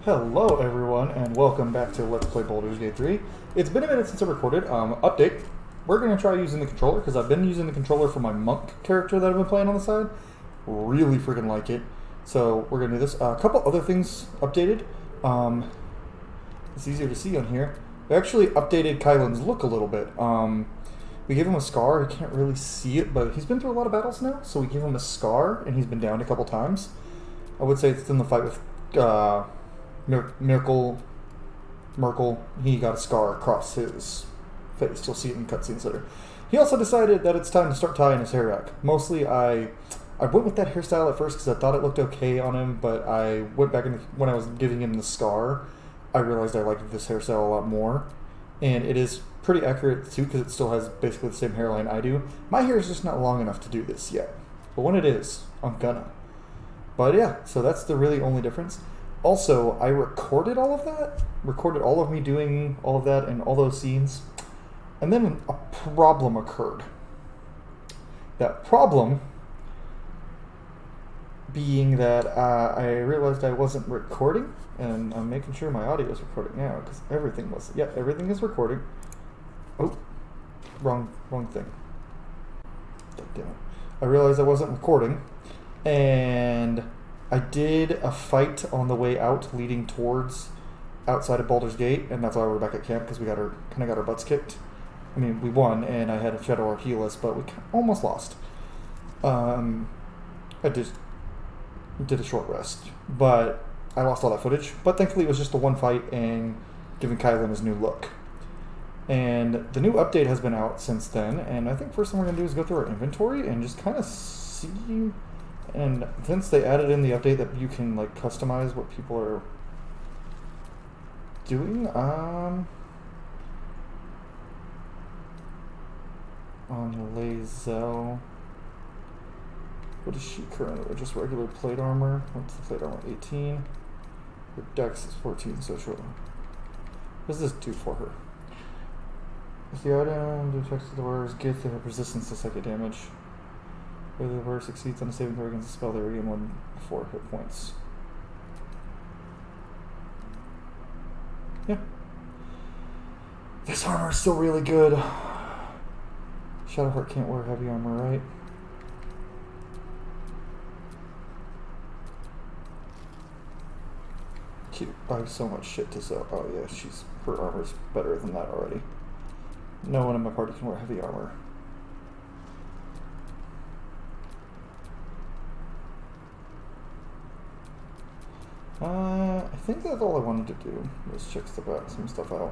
Hello everyone, and welcome back to Let's Play Baldur's Gate 3. It's been a minute since I recorded. Update. We're going to try using the controller, because I've been using the controller for my monk character that I've been playing on the side. Really freaking like it. So we're going to do this. A couple other things updated. It's easier to see on here. We actually updated Cailen's look a little bit. We gave him a scar. He can't really see it, but he's been through a lot of battles now, so we gave him a scar, and he's been downed a couple times. I would say it's in the fight with Merkel, he got a scar across his face. You'll see it in cutscenes later. He also decided that it's time to start tying his hair back. Mostly, I went with that hairstyle at first because I thought it looked okay on him, but I went back and when I was giving him the scar, I realized I liked this hairstyle a lot more. And it is pretty accurate too because it still has basically the same hairline I do. My hair is just not long enough to do this yet. But when it is, I'm gonna. But yeah, so that's the really only difference. Also, I recorded all of that, recorded all of me doing all of that and all those scenes, and then a problem occurred. That problem being that I realized I wasn't recording, and I'm making sure my audio is recording now, because everything was, yeah, everything is recording. Oh, wrong thing. Damn it. I realized I wasn't recording, and I did a fight on the way out, leading towards outside of Baldur's Gate, and that's why we're back at camp, because we got our butts kicked. I mean, we won, and I had a Shadow Arc heal us, but we almost lost. I just did a short rest, but I lost all that footage. But thankfully, it was just the one fight and giving Cailen his new look. And the new update has been out since then, and I think first thing we're gonna do is go through our inventory and just kind of see. And since they added in the update that you can like customize what people are doing, on Lae'zel, what is she currently? Just regular plate armor. What's the plate armor? 18. Her dex is 14, so sure. What does this do for her? If the item detects the wearer's gift, they have resistance to psychic damage. Whether the wearer succeeds on a saving throw against a spell, they regain 1d4 hit points. Yeah. This armor is still really good. Shadowheart can't wear heavy armor, right? Cute. I have so much shit to sell. Oh yeah, her armor's better than that already. No one in my party can wear heavy armor. I think that's all I wanted to do, was check some stuff out.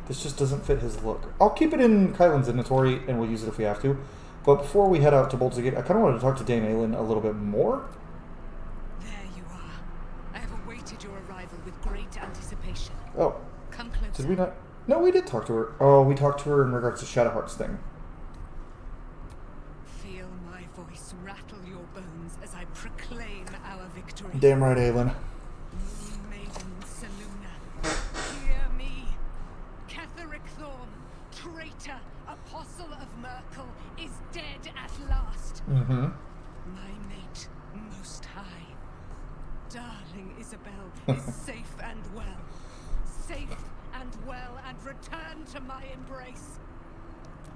This just doesn't fit his look. I'll keep it in Cailen's inventory, and we'll use it if we have to. But before we head out to Baldur's Gate, I kind of wanted to talk to Dame Cailen a little bit more. There you are. I have awaited your arrival with great anticipation. Oh. Come closer. Did we not? No, we did talk to her. Oh, we talked to her in regards to Shadowheart's thing. Feel my voice rattle your bones as I proclaim our victory. Damn right, Cailen. Maiden Selûne, hear me. Catherick Thorn, traitor, apostle of Merkel, is dead at last. Mm-hmm. My mate, most high, darling Isabel, is safe and well. Safe and well, and return to my embrace.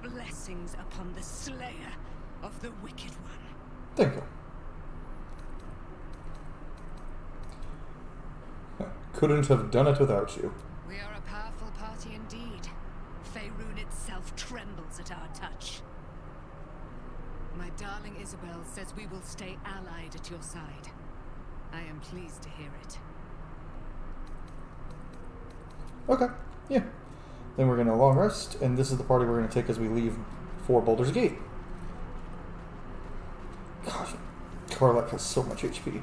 Blessings upon the slayer of the wicked one. Thank you. Couldn't have done it without you. We are a powerful party indeed. Faerun itself trembles at our touch. My darling Isabel says we will stay allied at your side. I am pleased to hear it. Okay, yeah. Then we're going to long rest, and this is the party we're going to take as we leave for Baldur's Gate. Gosh, Karlach has so much HP.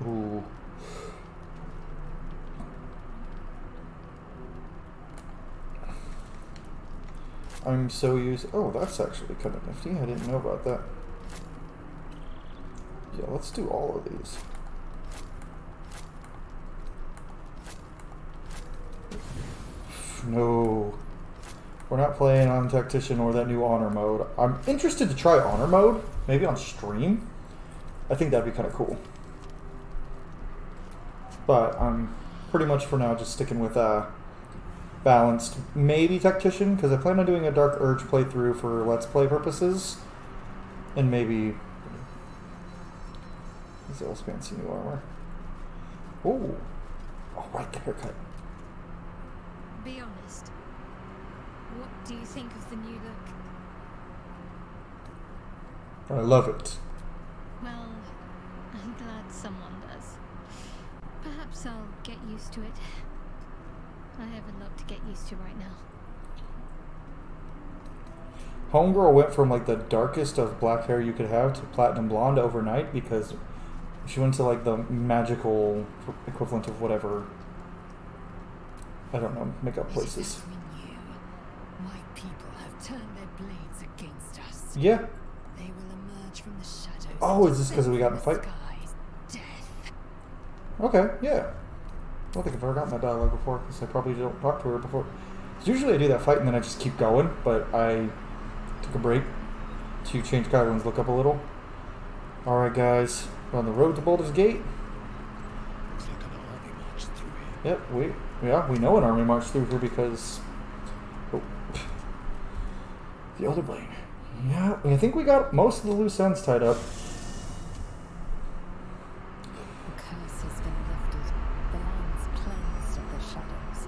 Ooh. I'm so used... Oh, that's actually kind of nifty. I didn't know about that. Yeah, let's do all of these. No. We're not playing on Tactician or that new Honor mode. I'm interested to try Honor mode, maybe on stream. I think that'd be kind of cool. But I'm pretty much for now just sticking with balanced, maybe tactician, because I plan on doing a Dark Urge playthrough for Let's Play purposes, and maybe Zill's fancy new armor. Ooh, oh, right, the haircut. Be honest. What do you think of the new look? I love it. Well, I'm glad someone does. Perhaps I'll get used to it. I have a lot to get used to right now. Homegirl went from like the darkest of black hair you could have to platinum blonde overnight because she went to like the magical equivalent of whatever, I don't know, makeup places. We knew. My people have turned their blades against us. Yeah. They will emerge from the shadows. Oh, is this because we got in a fight? Skies, death. Okay, yeah. I don't think I've ever gotten that dialogue before, because I probably don't talk to her before. 'Cause usually I do that fight and then I just keep going, but I took a break to change Cailen's look up a little. Alright guys, we're on the road to Baldur's Gate. Looks like an army marched through here. Yep, we know an army marched through here because... Oh. The Elder Blade. Yeah, I think we got most of the loose ends tied up. The curse has been lifted. The land's cleansed of the shadows.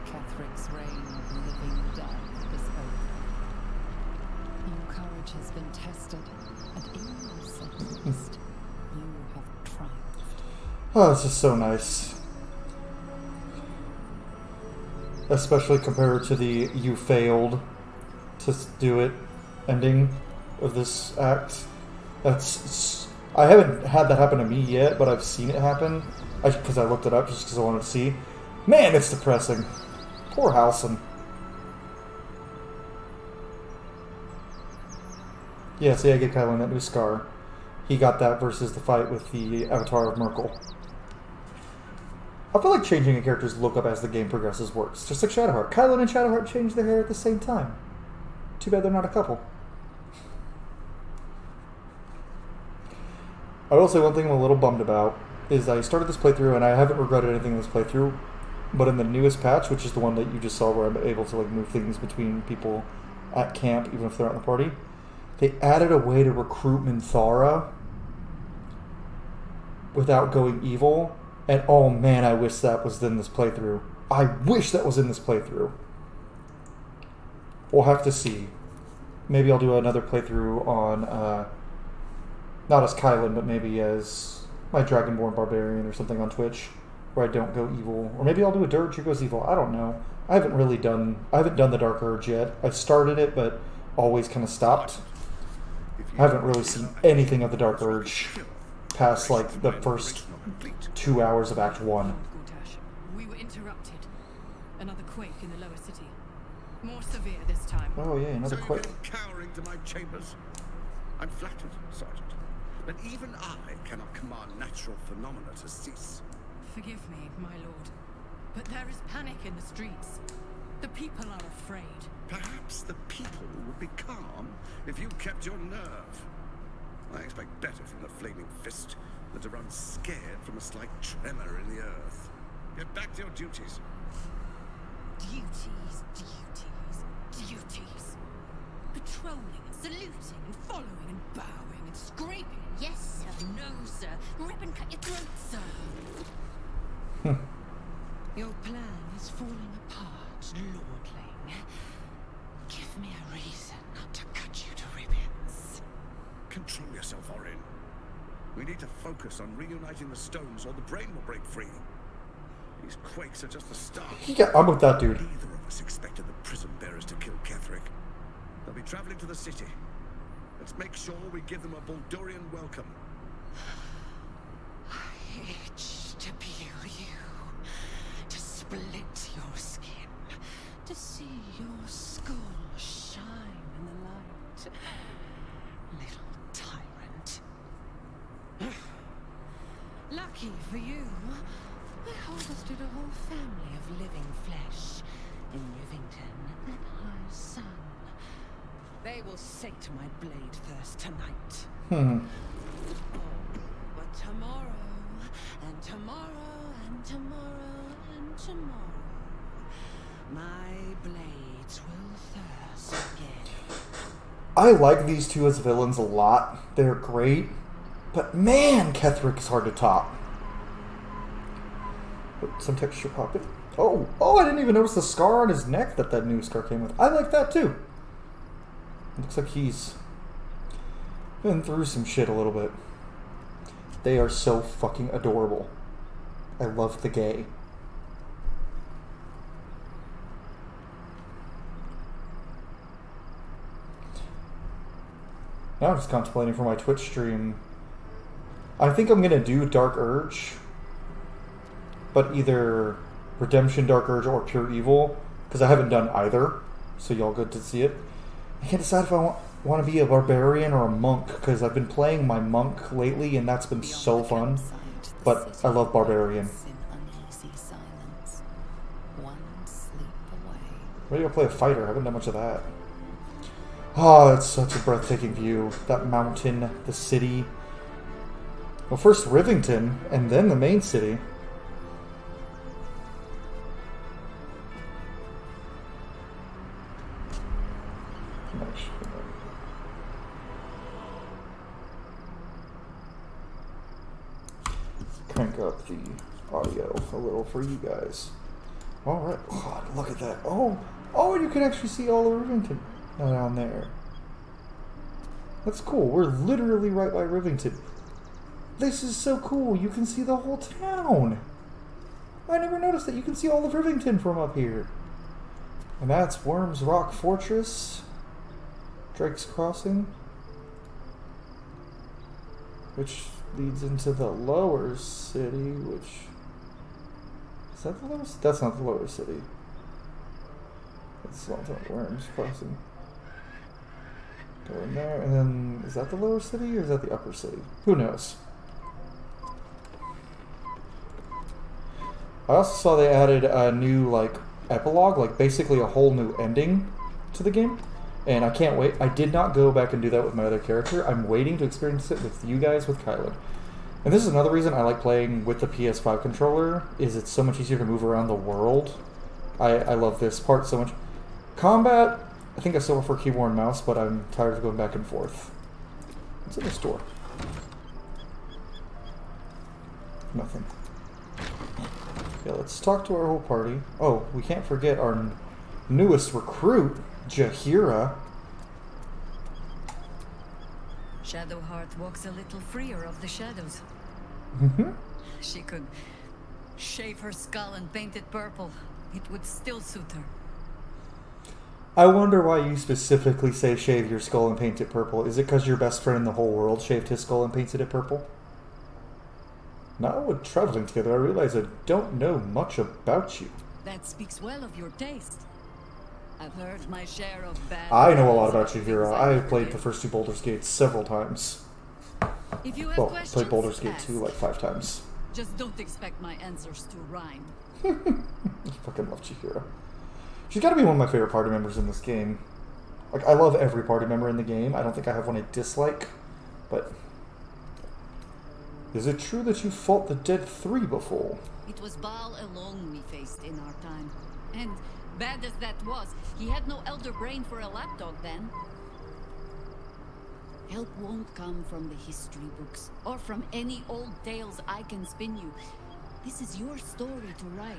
Catheric's reign of living death is over. Your courage has been tested, and in your sentenced, you have triumphed. Oh, this is so nice. Especially compared to the "you failed to do it" ending of this act. That's... I haven't had that happen to me yet, but I've seen it happen. Because I looked it up just because I wanted to see. Man, it's depressing. Poor Halson. Yeah, see, I get Cailen that new scar. He got that versus the fight with the Avatar of Merkel. I feel like changing a character's look up as the game progresses works. Just like Shadowheart. Cailen and Shadowheart changed their hair at the same time. Too bad they're not a couple. I will say one thing I'm a little bummed about is I started this playthrough and I haven't regretted anything in this playthrough, but in the newest patch, which is the one that you just saw where I'm able to like move things between people at camp even if they're not in the party, they added a way to recruit Minthara without going evil, and oh man, I wish that was in this playthrough. I wish that was in this playthrough. We'll have to see. Maybe I'll do another playthrough on, not as Cailen, but maybe as my Dragonborn Barbarian or something on Twitch, where I don't go evil. Or maybe I'll do a Dirge who goes evil. I don't know. I haven't done the Dark Urge yet. I've started it, but always kind of stopped. I haven't really seen anything of the Dark Urge past, like, the first 2 hours of Act 1. Gortash, we were interrupted. Another quake in the lower city. More severe this time. Oh yeah, another So quake. you go cowering to my chambers. I'm flattered, Sergeant. But even I cannot command natural phenomena to cease. Forgive me, my lord, but there is panic in the streets. The people are afraid. Perhaps the people would be calm if you kept your nerve. I expect better from the flaming fist than to run scared from a slight tremor in the earth. Get back to your duties. Duties, duties, duties. Patrolling and saluting and following and bowing and scraping. Yes, sir. No, sir. Rip and cut your throat, sir. Your plan is falling apart, lordling. Give me a reason not to cut you to ribbons. Control yourself, Orin. We need to focus on reuniting the stones or the brain will break free. These quakes are just the start. Yeah, I'm with that dude. Neither of us expected the prison bearers to kill Catherick. They'll be traveling to the city. Let's make sure we give them a Baldurian welcome. I itch to peel you, to split your skin, to see your skull shine in the light. Little tyrant. Lucky for you, I harvested a whole family of living flesh in Rivington and High Sun. They will sate my blade thirst tonight. tomorrow, my blades will thirst again. I like these two as villains a lot. They're great. But man, Ketheric is hard to top. Some texture popping. Oh, I didn't even notice the scar on his neck that new scar came with. I like that too. Looks like he's been through some shit a little bit. They are so fucking adorable. I love the gay. Now I'm just contemplating for my Twitch stream. I think I'm gonna do Dark Urge, but either Redemption, Dark Urge, or Pure Evil, because I haven't done either, so y'all good to see it. I can't decide if I want to be a barbarian or a monk, because I've been playing my monk lately, and that's been so fun, but I love barbarian. Maybe I'll play a fighter. I haven't done much of that. Oh, that's such a breathtaking view. That mountain, the city. Well, first Rivington, and then the main city. Crank up the audio a little for you guys. Alright. Oh, look at that. Oh, you can actually see all of Rivington down there. That's cool. We're literally right by Rivington. This is so cool. You can see the whole town. I never noticed that you can see all of Rivington from up here. And that's Worms Rock Fortress. Drake's Crossing. Which leads into the lower city, which... Is that the lower city? That's not the lower city. That's not Worms Crossing. Go in there, and then... Is that the lower city, or is that the upper city? Who knows? I also saw they added a new, like, epilogue, like, basically a whole new ending to the game. And I can't wait. I did not go back and do that with my other character. I'm waiting to experience it with you guys with Cailen. And this is another reason I like playing with the PS5 controller, is it's so much easier to move around the world. I love this part so much. Combat, I think I still prefer keyboard and mouse, but I'm tired of going back and forth. What's in the store? Nothing. Yeah, let's talk to our whole party. Oh, we can't forget our newest recruit, Jaheira. Shadowheart walks a little freer of the shadows. She could shave her skull and paint it purple. It would still suit her. I wonder why you specifically say shave your skull and paint it purple. Is it because your best friend in the whole world shaved his skull and painted it purple? Now with traveling together, I realize I don't know much about you. That speaks well of your taste. I've heard my share of bad... I know a lot about you, Vera. I have played the first two Baldur's Gates several times. If you have Well, questions, played Baldur's Gate ask. 2 like 5 times. Just don't expect my answers to rhyme. I fucking love Jaheira. She's got to be one of my favorite party members in this game. Like, I love every party member in the game. I don't think I have one I dislike, but... Is it true that you fought the Dead 3 before? It was Baal alone we faced in our time. And bad as that was, he had no elder brain for a lapdog then. Help won't come from the history books, or from any old tales I can spin you. This is your story to write.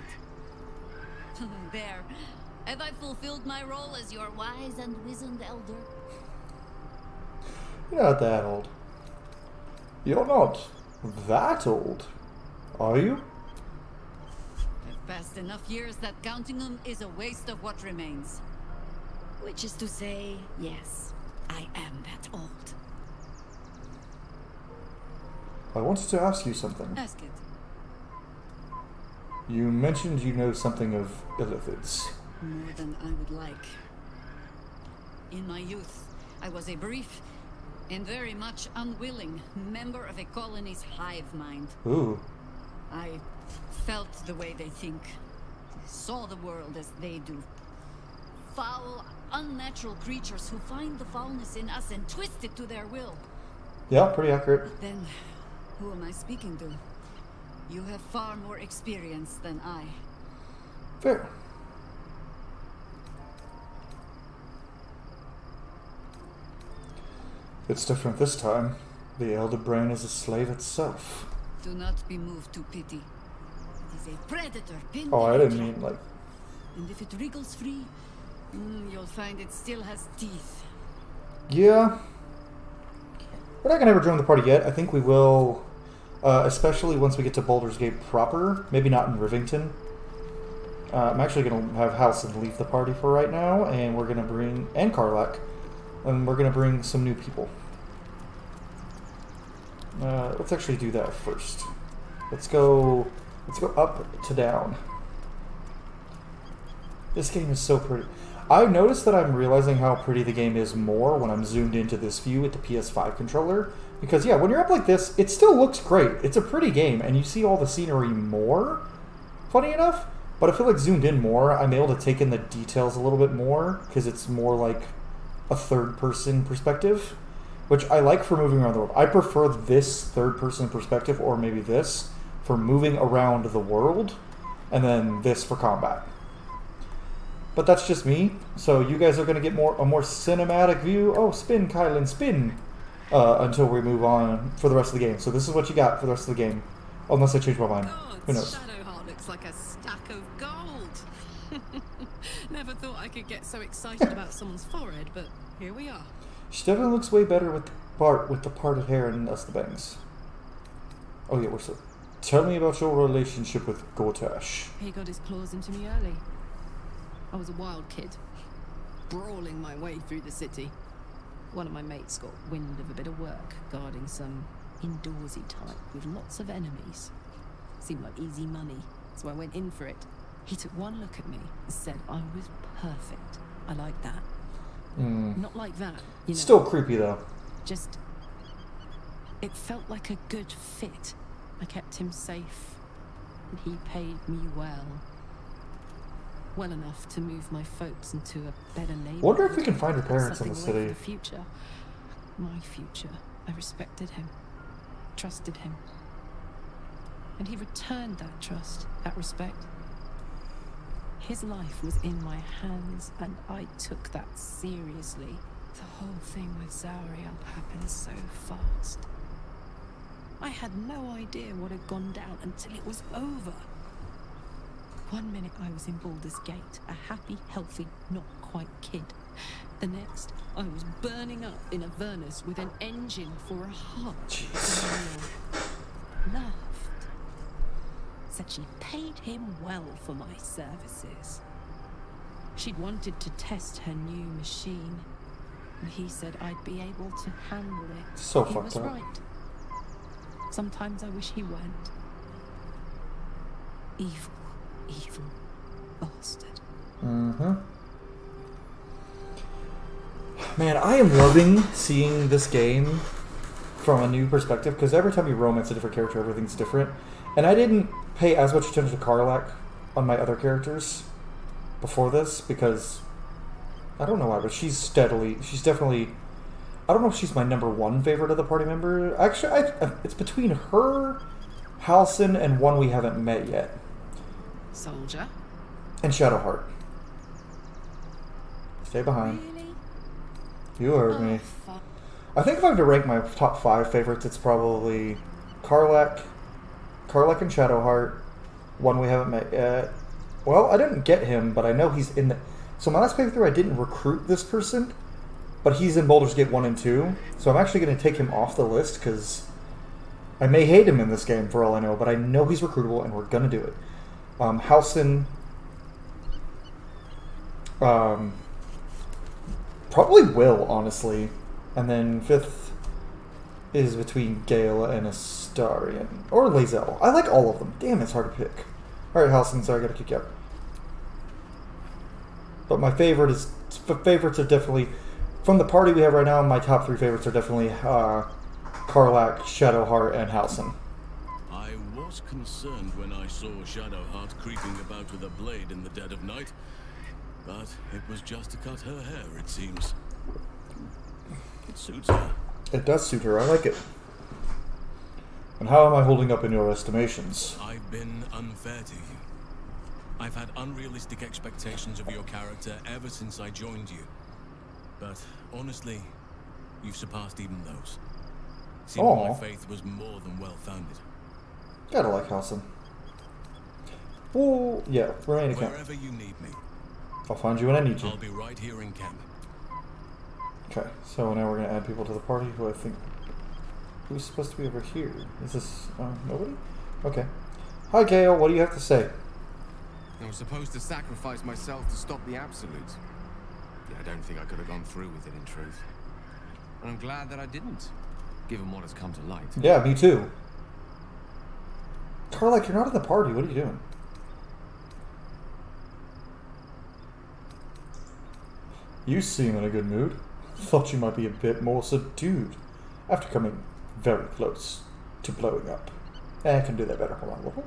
There. Have I fulfilled my role as your wise and wizened elder? You're not that old. You're not that old, are you? I've passed enough years that counting them is a waste of what remains. Which is to say, yes, I am that old. I wanted to ask you something. Ask it. You mentioned you know something of Illithids. More than I would like. In my youth, I was a brief and very much unwilling member of a colony's hive mind. Ooh. I felt the way they think, saw the world as they do. Foul, unnatural creatures who find the foulness in us and twist it to their will. Yeah, pretty accurate. Then, who am I speaking to? You have far more experience than I. Fair. It's different this time. The Elder Brain is a slave itself. Do not be moved to pity. It is a predator pinned Oh, I in a didn't trap. mean like... And if it wriggles free, you'll find it still has teeth. Yeah. We're not going to ever join the party yet. I think we will, especially once we get to Baldur's Gate proper. Maybe not in Rivington. I'm actually going to have Halcyon leave the party for right now, and we're going to bring... and Karlak. And we're going to bring some new people. Let's actually do that first. Let's go up to down. This game is so pretty. I've noticed that I'm realizing how pretty the game is more when I'm zoomed into this view with the PS5 controller. Because, yeah, when you're up like this, it still looks great. It's a pretty game, and you see all the scenery more, funny enough. But I feel like zoomed in more, I'm able to take in the details a little bit more, because it's more like a third-person perspective, which I like for moving around the world. I prefer this third-person perspective, or maybe this, for moving around the world, and then this for combat. But that's just me, so you guys are going to get a more cinematic view. Oh, spin, Cailen, spin! Until we move on for the rest of the game. So this is what you got for the rest of the game. Unless I change my mind. Who knows? Shadowheart looks like a stack of gold. Never thought I could get so excited about someone's forehead, but here we are. She definitely looks way better with the parted hair and us the bangs. Oh yeah, we're so... Tell me about your relationship with Gortash. He got his claws into me early. I was a wild kid, brawling my way through the city. One of my mates got wind of a bit of work, guarding some indoorsy type with lots of enemies. Seemed like easy money, so I went in for it. He took one look at me and said I was perfect. I like that. Not like that, you know. Still creepy though. Just, it felt like a good fit. I kept him safe, and he paid me well. Well enough to move my folks into a better neighborhood. Wonder if we can find her parents in the Something away city. from the future. My future. I respected him, trusted him. And he returned that trust, that respect. His life was in my hands, and I took that seriously. The whole thing with Zariel happened so fast. I had no idea what had gone down until it was over. One minute I was in Baldur's Gate, a happy, healthy, not quite kid. The next, I was burning up in Avernus with an engine for a heart. Zariel laughed. Said she paid him well for my services. She'd wanted to test her new machine, and he said I'd be able to handle it. So he fucked was up. right. Sometimes I wish he weren't. Evil, evil bastard. Man, I am loving seeing this game from a new perspective, because every time you romance a different character, everything's different. And I didn't pay as much attention to Karlak on my other characters before this, because I don't know why, but she's definitely, I don't know if she's my #1 favorite of the party member. Actually, it's between her, Halcyon, and one we haven't met yet. Soldier. And Shadowheart. Stay behind. Really? You heard me. Fuck. I think if I have to rank my top 5 favorites, it's probably Karlak and Shadowheart, one we haven't met yet. Well, I didn't get him, but I know he's in the... So my last playthrough, I didn't recruit this person, but he's in Baldur's Gate 1 and 2, so I'm actually going to take him off the list, because I may hate him in this game, for all I know, but I know he's recruitable, and we're going to do it. Halcyon... probably Will, honestly. And then 5th is between Gale and Astarion. Or Lae'zel. I like all of them. Damn, it's hard to pick. Alright, Halcyon, sorry, I gotta kick you out. But my favorites are definitely... From the party we have right now, my top 3 favorites are definitely Karlak, Shadowheart, and Halcyon. I was concerned when I saw Shadowheart creeping about with a blade in the dead of night. But it was just to cut her hair, it seems. It suits her. It does suit her, I like it. And how am I holding up in your estimations? I've been unfair to you. I've had unrealistic expectations of your character ever since I joined you. But honestly, you've surpassed even those. Seemed my faith was more than well-founded. Gotta like Halson. Oh, yeah, we're in camp. Wherever you need me. I'll find you when I need you. I'll be right here in camp. Okay, so now we're gonna add people to the party who I think... Who's supposed to be over here? Is this... nobody? Okay. Hi, Gale, what do you have to say? I was supposed to sacrifice myself to stop the Absolute. Yeah, I don't think I could have gone through with it, in truth. And I'm glad that I didn't, given what has come to light. Yeah, me too. Karlach, you're not in the party. What are you doing? You seem in a good mood. Thought you might be a bit more subdued after coming very close to blowing up. I can do that better. Hold on a little.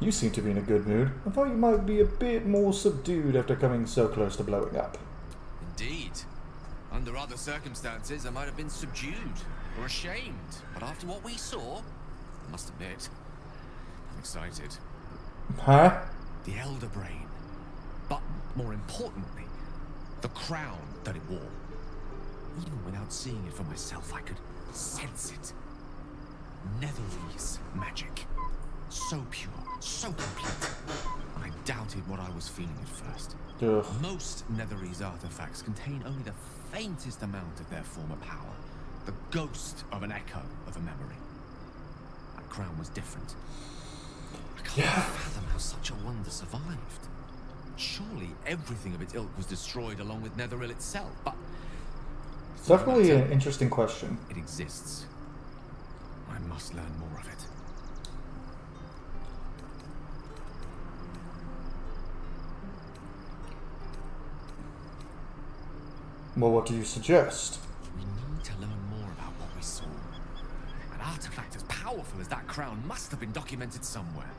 You seem to be in a good mood. I thought you might be a bit more subdued after coming so close to blowing up. Indeed. Under other circumstances, I might have been subdued or ashamed. But after what we saw, I must admit, I'm excited. Huh? The Elder Brain. But more importantly, the crown that it wore. Even without seeing it for myself, I could sense it. Netherese magic. So pure, so complete. I doubted what I was feeling at first. Ugh. Most Netherese artifacts contain only the faintest amount of their former power. The ghost of an echo of a memory. That crown was different. I can't fathom how such a wonder survived. Surely everything of its ilk was destroyed along with Netheril itself, but... It's definitely an interesting question. It exists. I must learn more of it. Well, what do you suggest? We need to learn more about what we saw. An artifact as powerful as that crown must have been documented somewhere.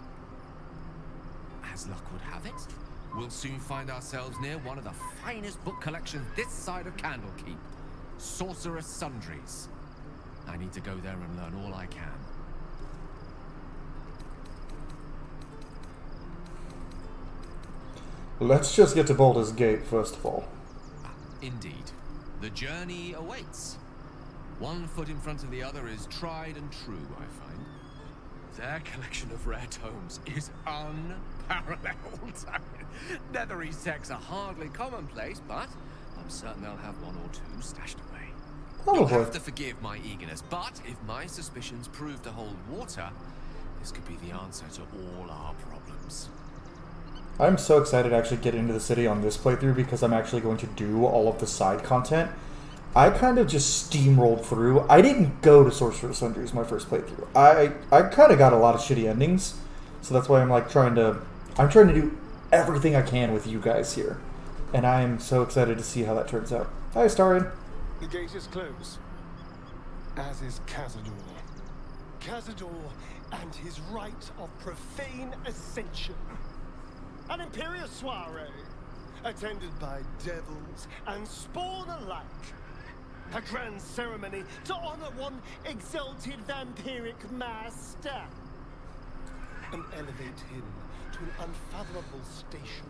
As luck would have it, we'll soon find ourselves near one of the finest book collections this side of Candlekeep. Sorcerous Sundries. I need to go there and learn all I can. Let's just get to Baldur's Gate, first of all. Indeed. The journey awaits. One foot in front of the other is tried and true, I find. Their collection of rare tomes is unparalleled. Netherese texts are hardly commonplace, but I'm certain they'll have one or two stashed away. You'll have to forgive my eagerness, but if my suspicions prove to hold water, this could be the answer to all our problems. I'm so excited to actually get into the city on this playthrough because I'm actually going to do all of the side content. I kind of just steamrolled through. I didn't go to Sorcerer's Sundries my first playthrough. I kind of got a lot of shitty endings, so that's why I'm like trying to do everything I can with you guys here, and I'm so excited to see how that turns out. Hi, Starion. The gate is closed, as is Cazador. Cazador and his rite of profane ascension. An imperious soiree, attended by devils and spawn alike. A grand ceremony to honor one exalted vampiric master. And elevate him to an unfathomable station.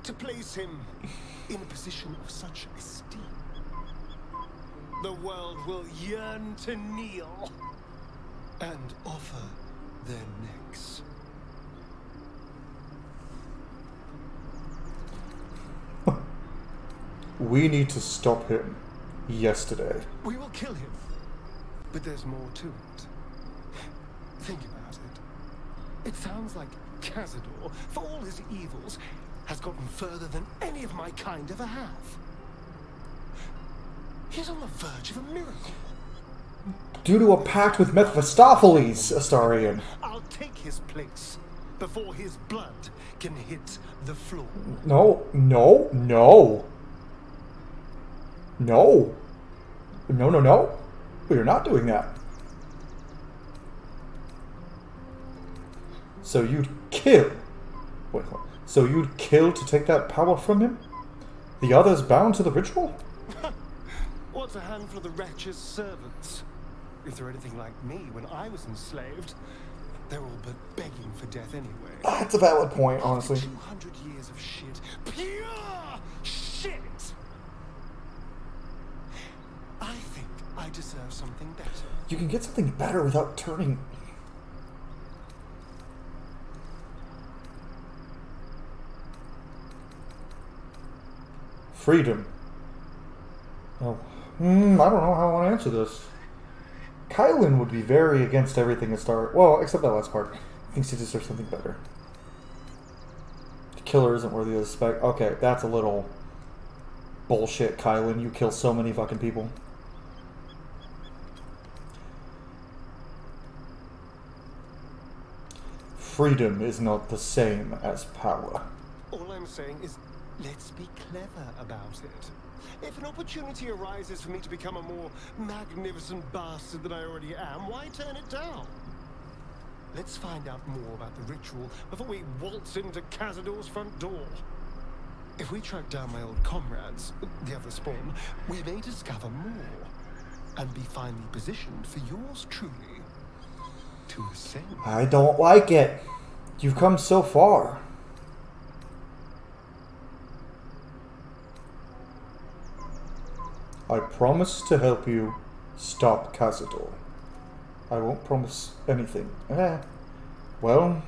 To place him in a position of such esteem. The world will yearn to kneel and offer their necks. We need to stop him. Yesterday. We will kill him. But there's more to it. Think about it. It sounds like Cazador, for all his evils, has gotten further than any of my kind ever have. He's on the verge of a miracle. Due to a pact with Mephistopheles, Astarion. I'll take his place before his blood can hit the floor. No, no, no. No. No, no, no. We are not doing that. So you'd kill. Wait, hold on. So you'd kill to take that power from him? The others bound to the ritual? What's a handful of the wretch's servants? If they're anything like me when I was enslaved, They're all but begging for death anyway. That's a valid point, honestly. After 200 years of shit. Pure shit! I think I deserve something better. You can get something better without turning... Freedom. Oh. I don't know how I want to answer this. Cailen would be very against everything at start. Well, except that last part. He thinks he deserves something better. The killer isn't worthy of the spec. Okay, that's a little bullshit, Cailen. You kill so many fucking people. Freedom is not the same as power. All I'm saying is, let's be clever about it. If an opportunity arises for me to become a more magnificent bastard than I already am, why turn it down? Let's find out more about the ritual before we waltz into Cazador's front door. If we track down my old comrades, the other spawn, we may discover more and be finally positioned for yours truly to ascend. I don't like it. You've come so far. I promise to help you stop Cazador. I won't promise anything. Well,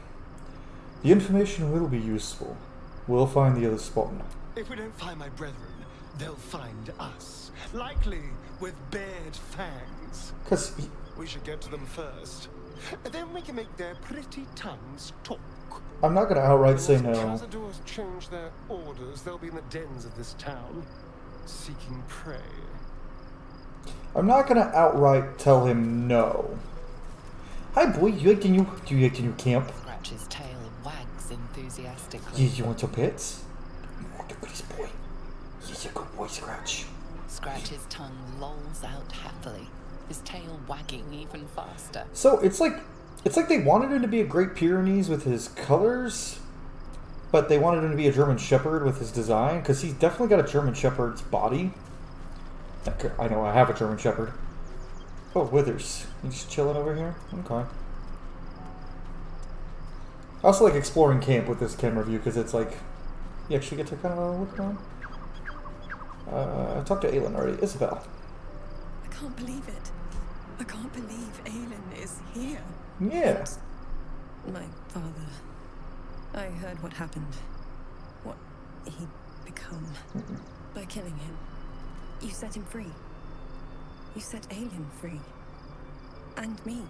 the information will be useful. We'll find the other spawn. If we don't find my brethren, they'll find us. Likely with bared fangs. We should get to them first. Then we can make their pretty tongues talk. I'm not going to outright say no. When Cazadors change their orders, they'll be in the dens of this town, seeking prey. I'm not going to outright tell him no. Hi boy, do you like the new camp? Scratch his tail and wags enthusiastically. Yeah, you want some pets? Oh, the goodies boy. He's a good boy, Scratch. Scratch his tongue lolls out happily, his tail wagging even faster. So it's like they wanted him to be a Great Pyrenees with his colors, but they wanted him to be a German Shepherd with his design, because he's definitely got a German Shepherd's body. I know I have a German Shepherd. Oh, Withers. You just chilling over here? Okay. I also like exploring camp with this camera view, because it's like, you actually get to kind of look around. I talked to Cailen already. Isabel. I can't believe it. I can't believe Cailen is here. Yeah. My father. I heard what happened. What he'd become. By killing him. You set him free. You set Cailen free. And me.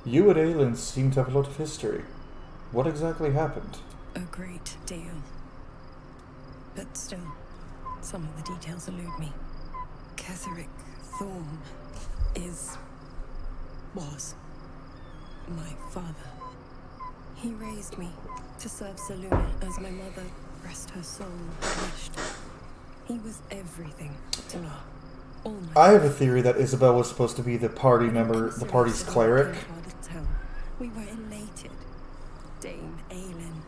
You and Cailen seem to have a lot of history. What exactly happened? A great deal. But still, some of the details elude me. Ketheric Thorn was my father. He raised me to serve Selûne as my mother, rest her soul, wished. He was everything to me. All my I have a theory that Isabel was supposed to be the party member, the party's cleric. We were elated. Dame Cailen,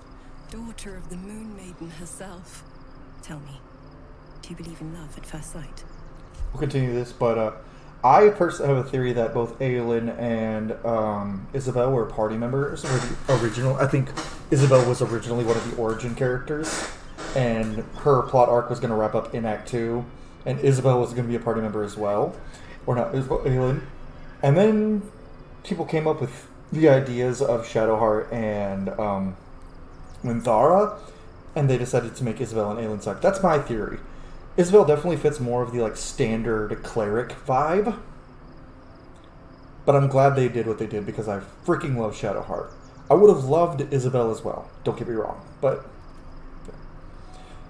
daughter of the Moon Maiden herself. Tell me, do you believe in love at first sight? We'll continue this, but I personally have a theory that both Cailen and Isabel were party members, or the original. I think Isabel was originally one of the origin characters, and her plot arc was going to wrap up in Act 2, and Isabel was going to be a party member as well. Or not, Isabel, Cailen. And then people came up with the ideas of Shadowheart and Linthara, and they decided to make Isabel and Cailen side. That's my theory. Isabel definitely fits more of the like standard cleric vibe, but I'm glad they did what they did because I freaking love Shadowheart. I would have loved Isabel as well, don't get me wrong, but yeah.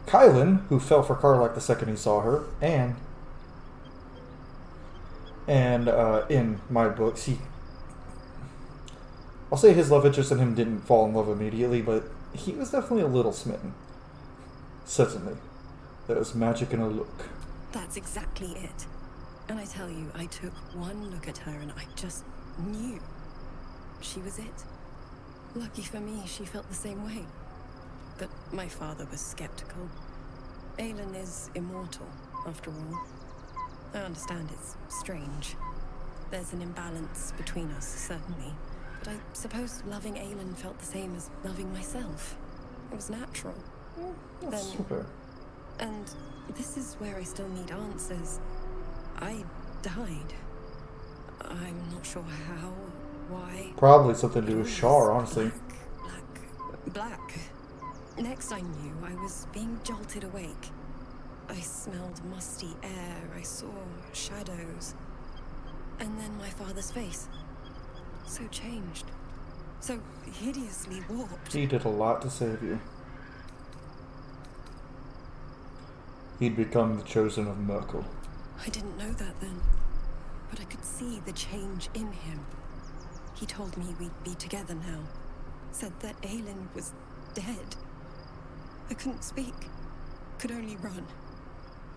Cailen, who fell for Karlach the second he saw her, and in my books, I'll say his love interest in him didn't fall in love immediately, but he was definitely a little smitten. Certainly. There was magic in a look. That's exactly it. And I tell you, I took one look at her and I just knew. She was it. Lucky for me, she felt the same way. But my father was skeptical. Cailen is immortal, after all. I understand it's strange. There's an imbalance between us, certainly. But I suppose loving Cailen felt the same as loving myself. It was natural. That's super. And this is where I still need answers. I died. I'm not sure how, why. Probably something to do with Shar, honestly. Black. Next I knew, I was being jolted awake. I smelled musty air, I saw shadows. And then my father's face. So changed. So hideously warped. He did a lot to save you. He'd become the chosen of Merkel. I didn't know that then. But I could see the change in him. He told me we'd be together now. Said that Cailen was dead. I couldn't speak. Could only run.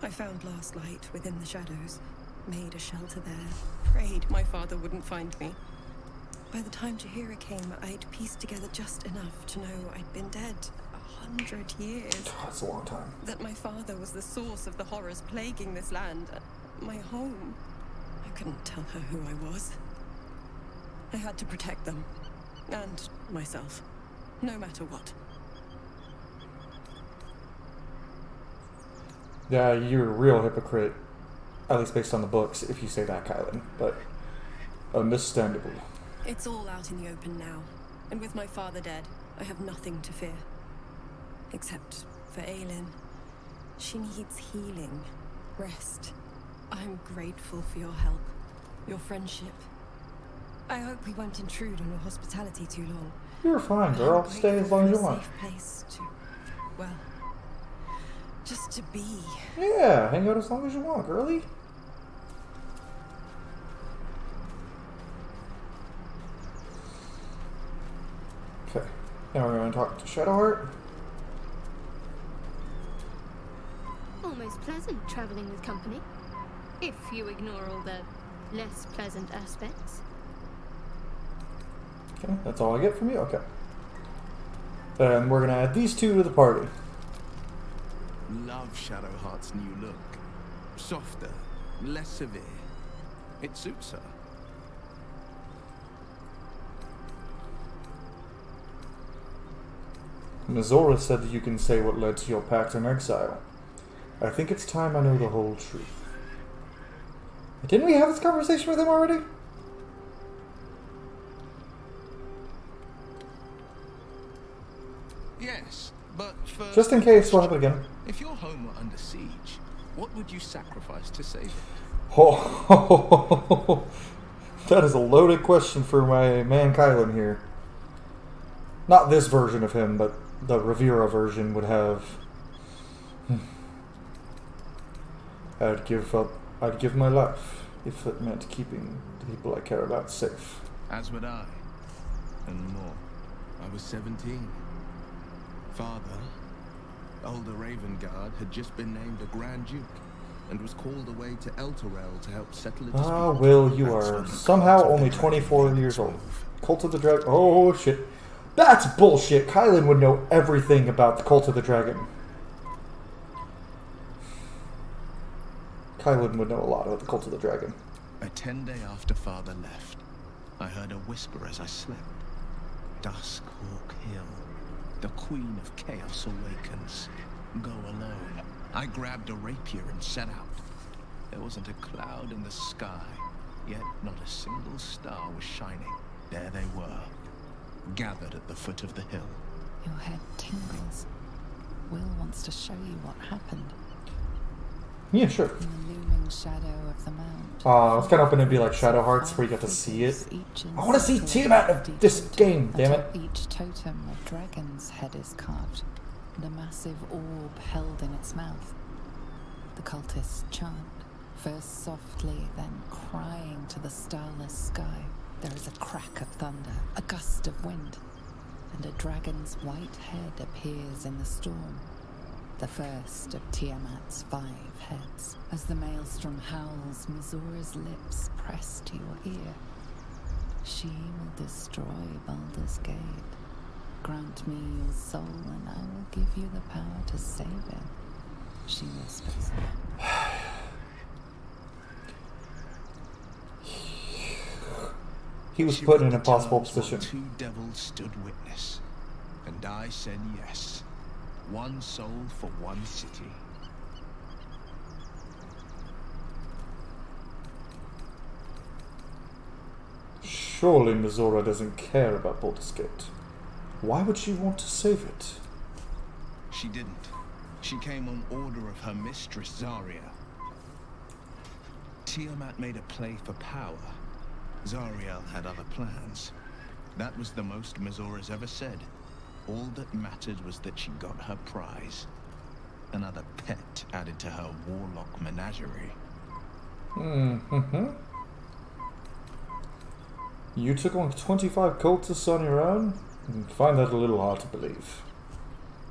I found last light within the shadows. Made a shelter there. Prayed my father wouldn't find me. By the time Jaheira came, I'd pieced together just enough to know I'd been dead 100 years. That's a long time. That my father was the source of the horrors plaguing this land. My home. I couldn't tell her who I was. I had to protect them. And myself. No matter what. Yeah, you're a real hypocrite. At least based on the books, if you say that, Cailen. But, understandable. It's all out in the open now. And with my father dead, I have nothing to fear. Except for Cailen. She needs healing. Rest. I'm grateful for your help. Your friendship. I hope we won't intrude on your hospitality too long. You're fine, girl. Stay as long as you want. Safe place to, well, just to be. Yeah, hang out as long as you want, girlie. Okay, now we're going to talk to Shadowheart. Almost pleasant traveling with company, if you ignore all the less pleasant aspects. Okay, that's all I get from you? Okay. Then we're going to add these two to the party. Love Shadowheart's new look. Softer, less severe. It suits her. Mizora said that you can say what led to your pact in exile. I think it's time I know the whole truth. Didn't we have this conversation with him already? Yes, but first... Just in case, we'll have it again. If your home were under siege, what would you sacrifice to save it? Oh, that is a loaded question for my man Cailen here. Not this version of him, but the Rivera version would have... I'd give my life if it meant keeping the people I care about safe. As would I. And more. I was 17. Father, older Ravengard, had just been named a Grand Duke and was called away to Elturel to help settle a dispute. Ah, Will, you are somehow only 24 years old. Cult of the Dragon. Oh, shit. That's bullshit. Cailen would know everything about the Cult of the Dragon. Cailen would know a lot about the Cult of the Dragon. A 10-day after Father left, I heard a whisper as I slept. Duskhawk Hill. The Queen of Chaos awakens. Go alone. I grabbed a rapier and set out. There wasn't a cloud in the sky, yet not a single star was shining. There they were, gathered at the foot of the hill. Your head tingles. Will wants to show you what happened. Yeah, sure. In the looming shadow of the mount. I was kind of hoping it'd be like Shadowhearts where you get to see it. I want to see Tiamat of this game, damn it. Each totem a dragon's head is carved, and a massive orb held in its mouth. The cultists chant, first softly, then crying to the starless sky. There is a crack of thunder, a gust of wind, and a dragon's white head appears in the storm. The first of Tiamat's 5 heads. As the maelstrom howls, Mizora's lips press to your ear. She will destroy Baldur's Gate. Grant me your soul and I will give you the power to save it. She whispers. he was She put in read an the impossible terms while position. 2 devils stood witness, and I said yes. 1 soul for 1 city. Surely Mizora doesn't care about Baldur's Gate. Why would she want to save it? She didn't. She came on order of her mistress, Zarya. Tiamat made a play for power. Zariel had other plans. That was the most Mizora's ever said. All that mattered was that she got her prize. Another pet added to her warlock menagerie. Mm-hmm. You took on 25 cultists on your own? I find that a little hard to believe.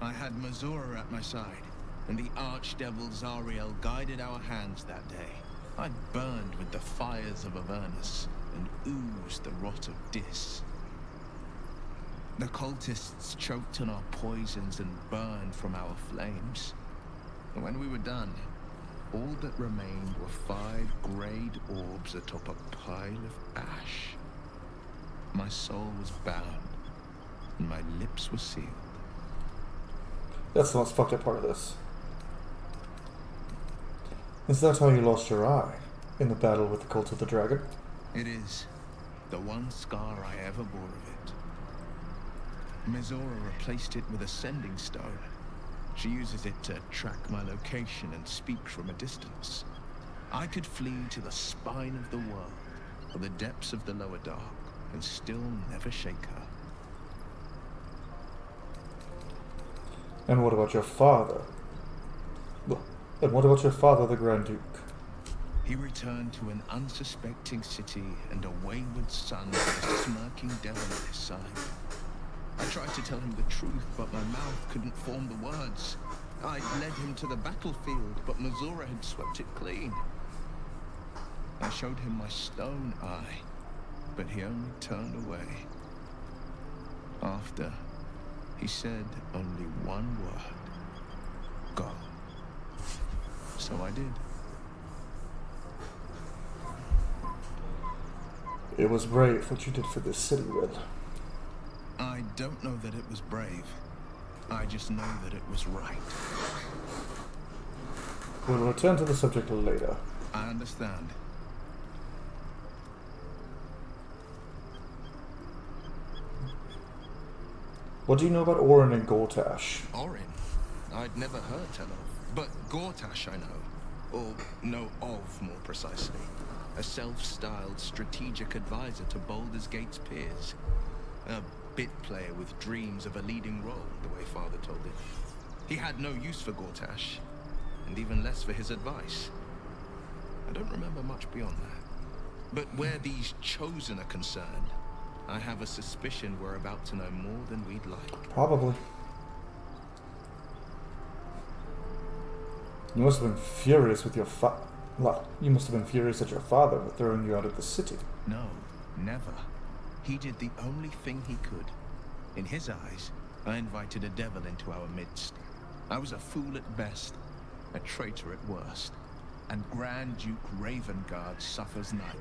I had Mizora at my side, and the archdevil Zariel guided our hands that day. I burned with the fires of Avernus, and oozed the rot of Dis. The cultists choked on our poisons and burned from our flames. And when we were done, all that remained were 5 greyed orbs atop a pile of ash. My soul was bound, and my lips were sealed. That's the most fucked up part of this. Is that how you lost your eye? In the battle with the Cult of the Dragon? It is. The one scar I ever bore of it. Mizora replaced it with a sending stone. She uses it to track my location and speak from a distance. I could flee to the spine of the world, or the depths of the lower dark, and still never shake her. And what about your father? And what about your father, the Grand Duke? He returned to an unsuspecting city and a wayward son with a smirking devil at his side. I tried to tell him the truth, but my mouth couldn't form the words. I'd led him to the battlefield, but Mizora had swept it clean. I showed him my stone eye, but he only turned away. After, he said only one word. Go. So I did. It was brave what you did for this city, Will. I don't know that it was brave. I just know that it was right. We'll return to the subject later. I understand. What do you know about Orin and Gortash? Orin? I'd never heard tell of. But Gortash I know. Or know of, more precisely. A self-styled strategic advisor to Baldur's Gate's peers. A bit player with dreams of a leading role, the way Father told it. He had no use for Gortash, and even less for his advice. I don't remember much beyond that. But where these Chosen are concerned, I have a suspicion we're about to know more than we'd like. Probably. You must have been furious with your well, you must have been furious at your father for throwing you out of the city. No, never. He did the only thing he could. In his eyes, I invited a devil into our midst. I was a fool at best, a traitor at worst. And Grand Duke Ravengard suffers neither.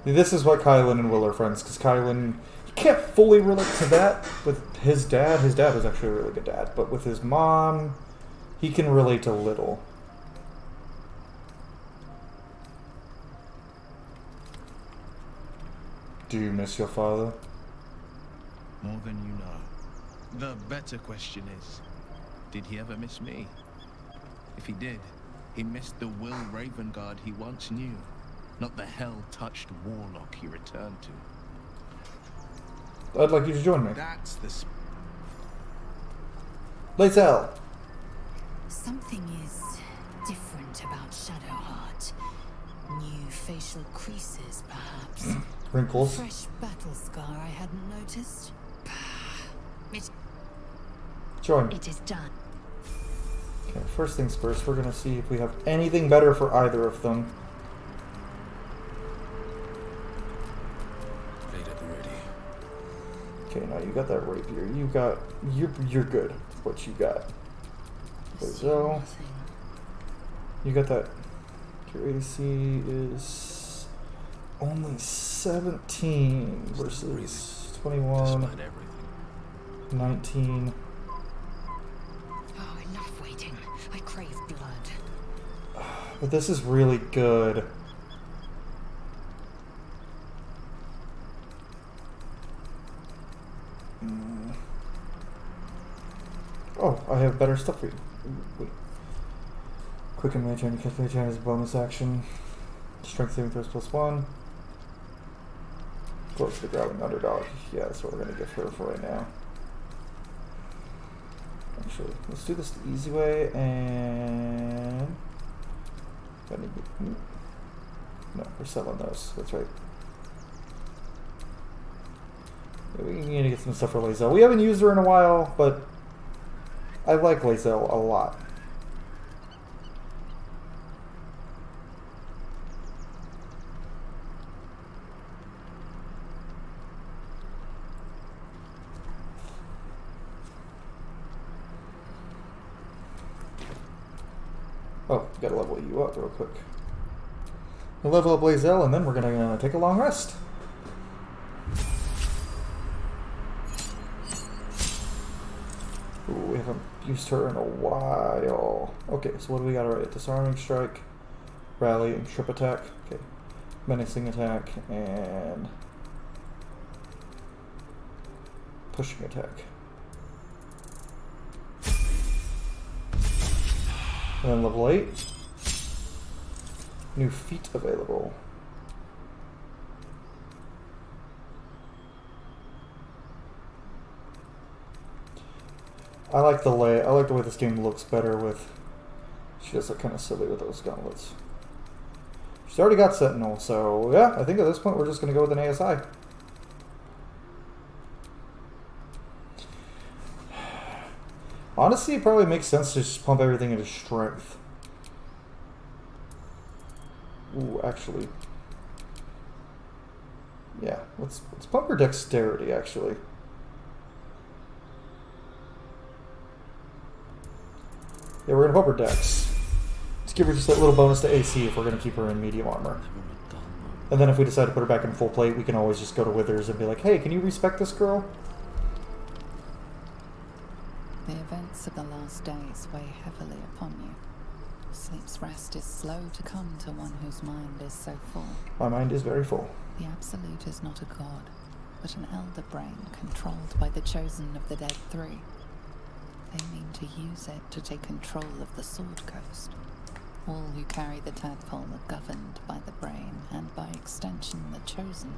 This is why Cailen and Will are friends, because Cailen can't fully relate to that with his dad. His dad was actually a really good dad, but with his mom, he can relate a little. Do you miss your father? More than you know. The better question is, did he ever miss me? If he did, he missed the Will Ravengard he once knew, not the hell-touched warlock he returned to. I'd like you to join me. That's the... Lae'zel! Something is different about Shadowheart. New facial creases, perhaps. Wrinkles. Fresh battle scar I hadn't noticed. Join. It is done. Okay, first things first, we're gonna see if we have anything better for either of them. Okay, now you got that rapier. You got... You're good. What you got. So... You got that your AC is only 17 versus 21, 19. Oh, enough waiting. I crave blood. But this is really good. Oh, I have better stuff for you. Wait. Quicken Mage Hand, Catch Mage Hand is a bonus action. Strength saving throws +1. Close to the Growling Underdog. Yeah, that's what we're going to give her for right now. Actually, let's do this the easy way and... No, we're selling those. That's right. Yeah, we need to get some stuff for Lae'zel. We haven't used her in a while, but I like Lae'zel a lot. Oh, gotta level you up real quick. We'll level up Lae'zel, and then we're gonna take a long rest. Ooh, we haven't used her in a while. Okay, so what do we got already? Disarming Strike, Rally, and Trip Attack. Okay, Menacing Attack, and Pushing Attack. And then level 8. New feat available. I like the way this game looks better with. She does look kind of silly with those gauntlets. She's already got Sentinel, so yeah, I think at this point we're just gonna go with an ASI. Honestly, it probably makes sense to just pump everything into strength. Ooh, actually. Yeah, let's pump her dexterity, actually. Yeah, we're gonna pump her dex. Let's give her just that little bonus to AC if we're gonna keep her in medium armor. And then if we decide to put her back in full plate, we can always just go to Withers and be like, hey, can you respect this girl? The events of the last days weigh heavily upon you. Sleep's rest is slow to come to one whose mind is so full. My mind is very full. The Absolute is not a god, but an elder brain controlled by the chosen of the Dead Three. They mean to use it to take control of the Sword Coast. All who carry the tadpole are governed by the brain, and by extension the chosen.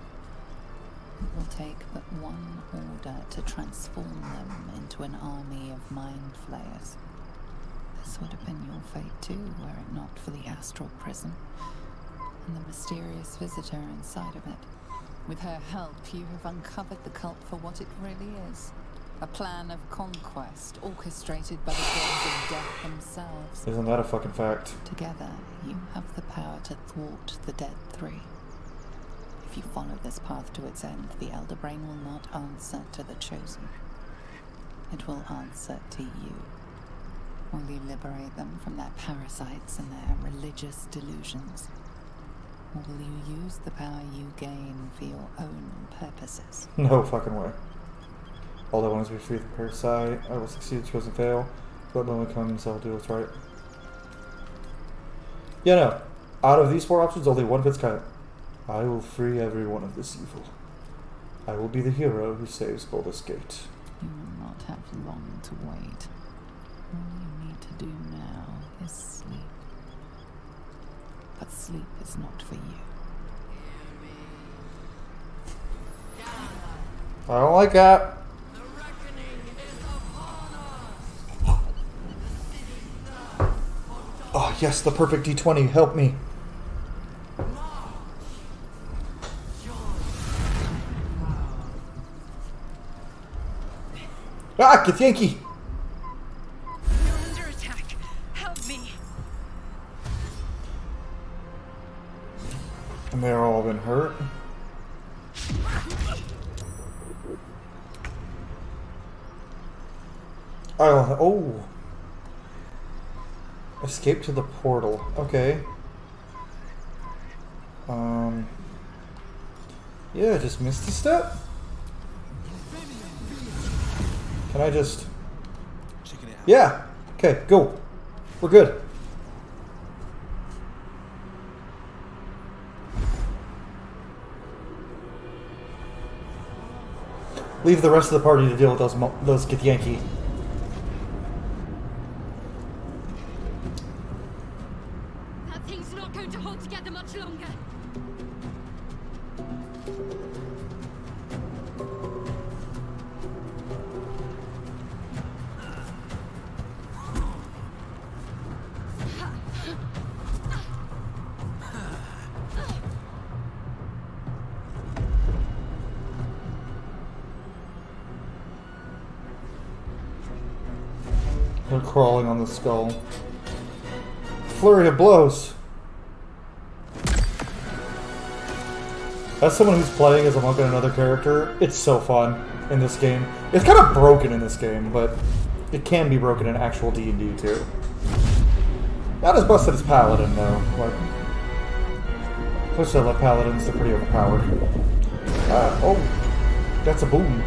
It will take but one order to transform them into an army of mind flayers. This would have been your fate too, were it not for the astral prison and the mysterious visitor inside of it. With her help, you have uncovered the cult for what it really is. A plan of conquest orchestrated by the gods of death themselves. Isn't that a fucking fact? Together, you have the power to thwart the Dead Three. If you follow this path to its end, the Elder Brain will not answer to the Chosen. It will answer to you. Will you liberate them from their parasites and their religious delusions? Or will you use the power you gain for your own purposes? No fucking way. All I want is to be free of the parasite. I will succeed, the chosen fail. Let moment comes, I'll do what's right. Yeah, no. Out of these 4 options, only one fits Cailen. I will free everyone of this evil. I will be the hero who saves Baldur's Gate. You will not have long to wait. All you need to do now is sleep. But sleep is not for you. I don't like that. Oh yes, the perfect D20, help me. Ah, get Yankee! You're under attack. Help me. And they're all been hurt. Oh. Escape to the portal. Okay. Yeah, just missed a step. Can I just... Yeah! Okay, go. We're good. Leave the rest of the party to deal with those Githyanki. That thing's not going to hold together much longer. They're crawling on the skull. Flurry of blows. As someone who's playing as a monk and another character, it's so fun in this game. It's kind of broken in this game, but it can be broken in actual D&D too. Not as busted as Paladin though. Like, push that like Paladins, they're pretty overpowered. Oh, that's a boom.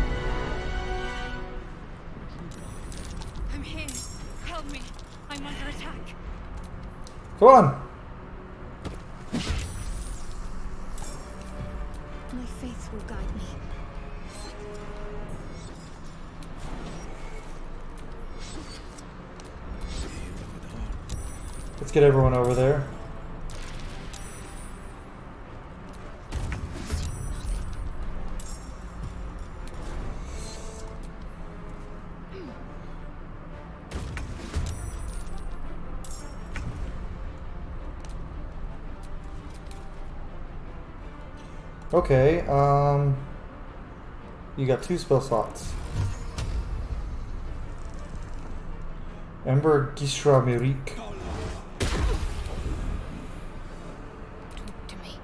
Come on! My faith will guide me. Let's get everyone over there. Okay, you got 2 spell slots. Ember Gishra Mirik. Talk to me.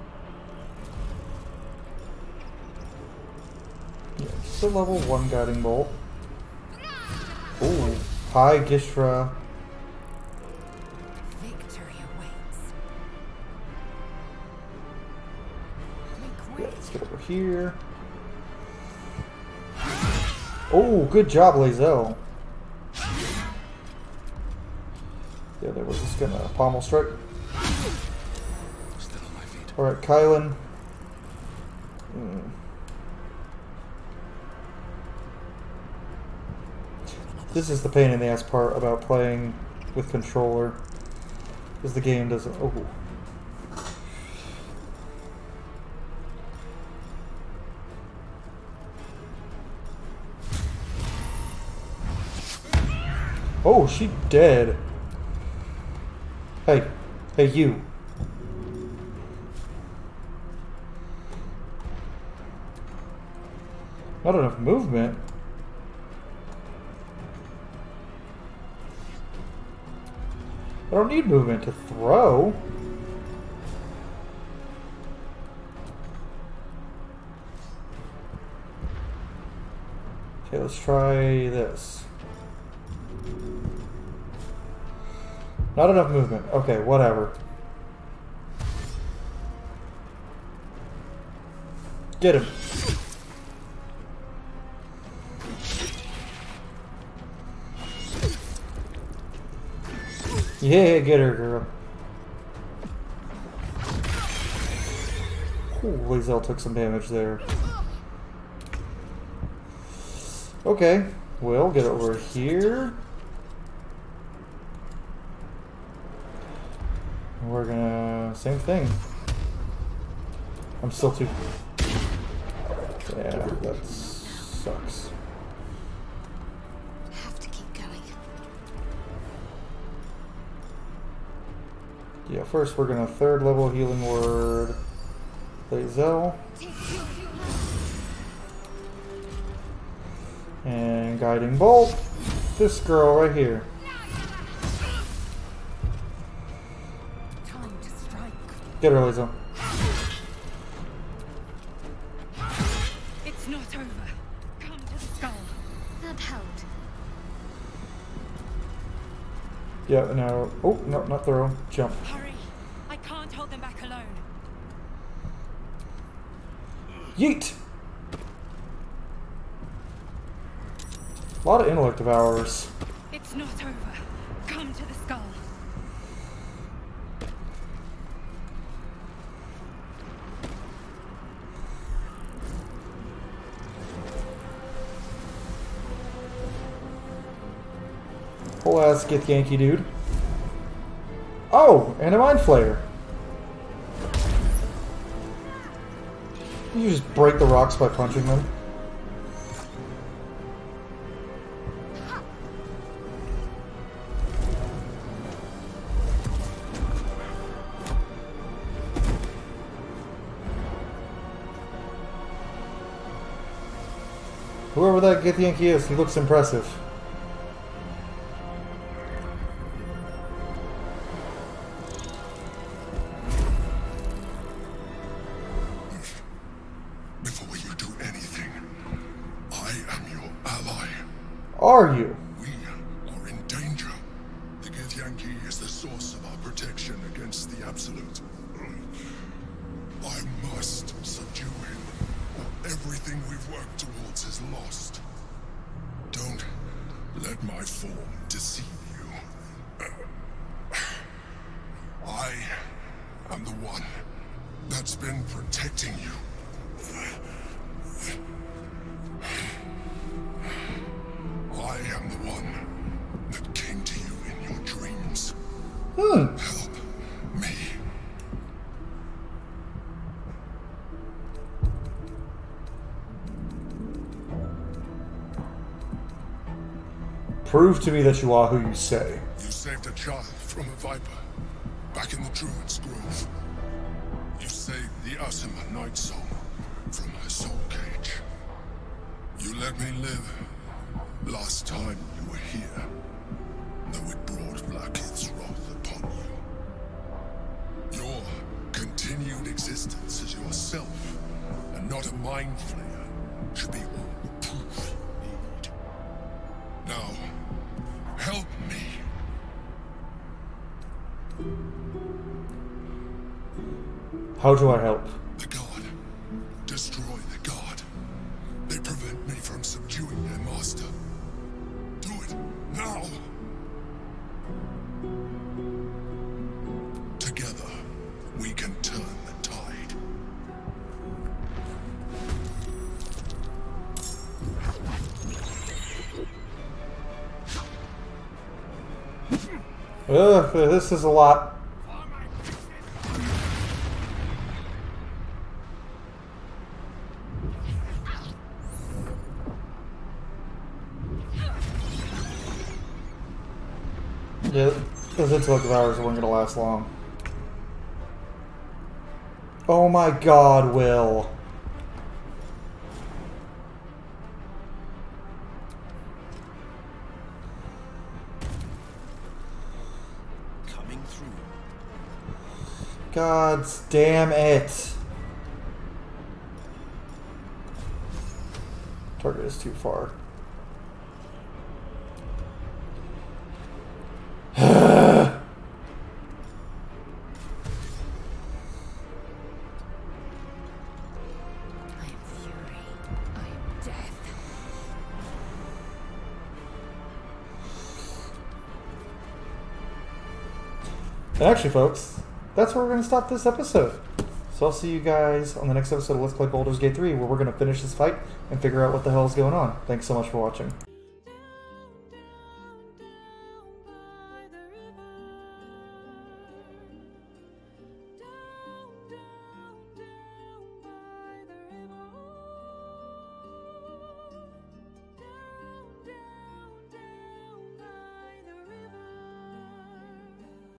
Yeah, just a level 1 guiding bolt. Ooh, hi Gishra. Victory awaits. Yeah, let's get over here. Oh, good job, Lae'zel. Yeah, they were just gonna pommel strike. Still on my feet. Alright, Cailen. This is the pain in the ass part about playing with controller. Because the game doesn't... Oh. Oh, she dead. Hey. Hey, you. Not enough movement. I don't need movement to throw. Okay, let's try this. Not enough movement. Okay, whatever. Get him. Yeah, get her, girl. Ooh, Lae'zel took some damage there. Okay, we'll get over here. We're gonna... same thing. I'm still too... Yeah, that sucks. Have to keep going. Yeah, first we're gonna 3rd level healing word Lae'zel. And guiding bolt. This girl right here. Time to strike. Get her, Lae'zel. It's not over. Come to the skull. That helped. Yeah, now... Oh, no, not throw. Jump. Hurry. I can't hold them back alone. Yeet! A lot of intellect devourers. It's not over. Come to the skull. Whole ass Gith Yankee dude. Oh, and a Mind Flayer. You just break the rocks by punching them. Whoever that Gith Yankee is, he looks impressive. Before you do anything, I am your ally. Are you? We are in danger. The Gith Yankee is the source of our protection against the Absolute. I must subdue him, or everything we've worked towards is lost. Don't let my form deceive you. I am the one that's been protecting you. I am the one that came to you in your dreams. Help me. Prove to me that you are who you say. You saved a child from a viper back in the Druid's Grove. You saved the Asima Night Soul from her soul cage. You let me live last time you were here, though it brought Blackheath's wrath upon you. Your continued existence as yourself, and not a Mind Flayer, should be all the proof you need. Now, help me. How do I help? The God. Destroy the God. They prevent me from subduing their master. Do it now. Together, we can turn the tide. Ugh, this is a lot. Yeah, those intellect hours weren't gonna last long. Oh my god, Will. Coming through. God damn it. Target is too far. And actually, folks, that's where we're going to stop this episode. So I'll see you guys on the next episode of Let's Play Baldur's Gate 3, where we're going to finish this fight and figure out what the hell is going on. Thanks so much for watching.